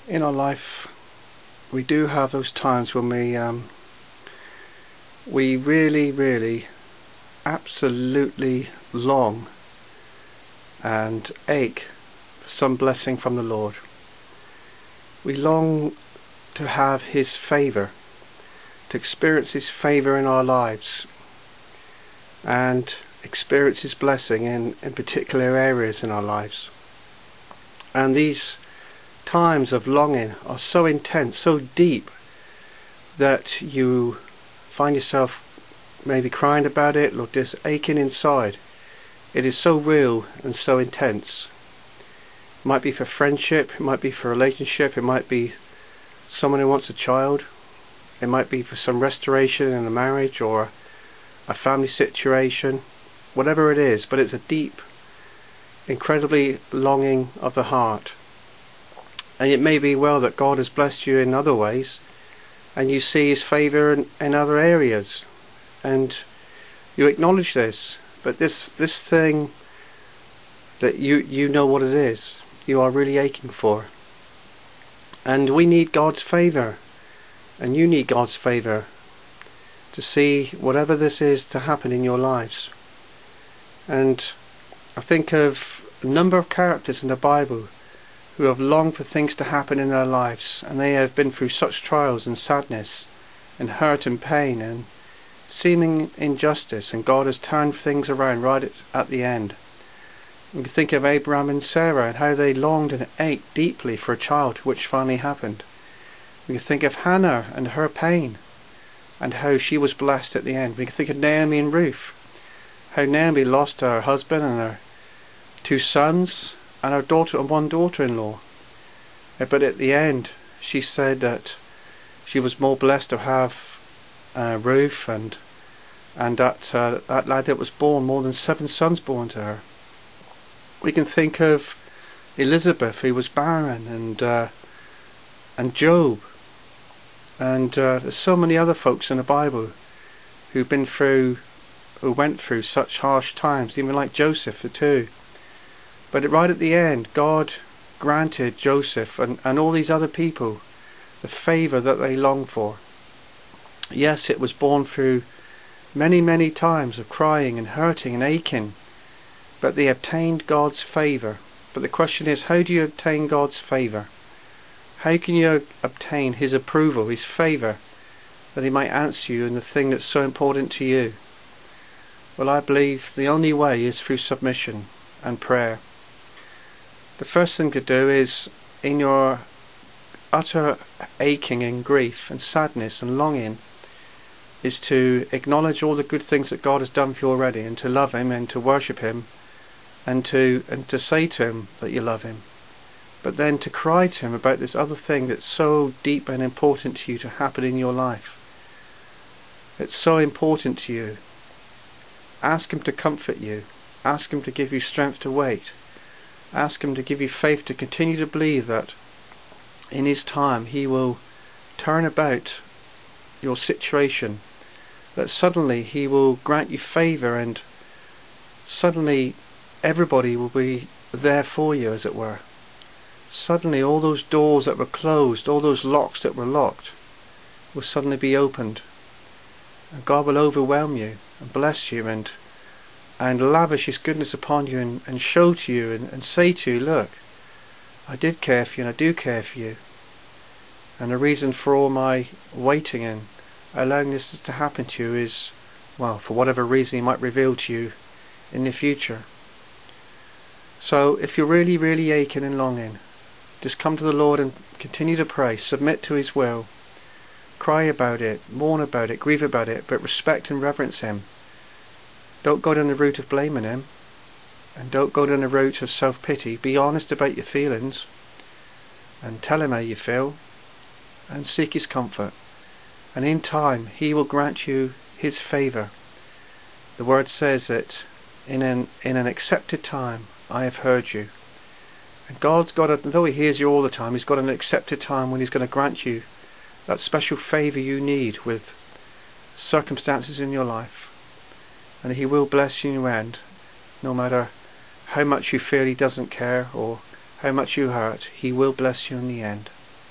In our life, we do have those times when we really, absolutely long and ache for some blessing from the Lord. We long to have His favour, to experience His favour in our lives, and experience His blessing in particular areas in our lives. And these times of longing are so intense, so deep, that you find yourself maybe crying about it or just aching inside. It is so real and so intense. It might be for friendship, it might be for a relationship, it might be someone who wants a child, it might be for some restoration in a marriage or a family situation, whatever it is, but it's a deep, incredibly longing of the heart. And it may be well that God has blessed you in other ways, and you see His favour in other areas, and you acknowledge this. But this thing that you know what it is, you are really aching for. And we need God's favour, and you need God's favour to see whatever this is to happen in your lives. And I think of a number of characters in the Bible who have longed for things to happen in their lives, and they have been through such trials and sadness and hurt and pain and seeming injustice, and God has turned things around right at the end. We can think of Abraham and Sarah and how they longed and ached deeply for a child, which finally happened. We can think of Hannah and her pain and how she was blessed at the end. We can think of Naomi and Ruth, how Naomi lost her husband and her 2 sons and her daughter and 1 daughter-in-law, but at the end she said that she was more blessed to have Ruth and that lad that was born, more than 7 sons born to her. We can think of Elizabeth, who was barren, and Job, and there's so many other folks in the Bible who went through such harsh times, even like Joseph too. But right at the end, God granted Joseph and all these other people the favour that they longed for. Yes, it was born through many times of crying and hurting and aching, but they obtained God's favour. But the question is, how do you obtain God's favour? How can you obtain His approval, His favour, that He might answer you in the thing that's so important to you? Well, I believe the only way is through submission and prayer. The first thing to do is, in your utter aching and grief and sadness and longing, is to acknowledge all the good things that God has done for you already, and to love Him and to worship Him, and to say to Him that you love Him. But then to cry to Him about this other thing that's so deep and important to you to happen in your life. It's so important to you. Ask Him to comfort you. Ask Him to give you strength to wait. Ask Him to give you faith to continue to believe that in His time He will turn about your situation, that suddenly He will grant you favour, and suddenly everybody will be there for you, as it were. Suddenly all those doors that were closed, all those locks that were locked, will suddenly be opened, and God will overwhelm you and bless you and lavish His goodness upon you, and show to you and say to you, look, I did care for you and I do care for you, and the reason for all my waiting and allowing this to happen to you is, well, for whatever reason He might reveal to you in the future. So if you're really aching and longing, just come to the Lord and continue to pray, submit to His will, cry about it, mourn about it, grieve about it, but respect and reverence Him. Don't go down the route of blaming Him, and don't go down the route of self-pity. Be honest about your feelings and tell Him how you feel, and seek His comfort, and in time He will grant you His favour. The word says that in an accepted time I have heard you. And God's got, though He hears you all the time, He's got an accepted time when He's going to grant you that special favour you need with circumstances in your life. And He will bless you in the end, no matter how much you feel He doesn't care or how much you hurt. He will bless you in the end.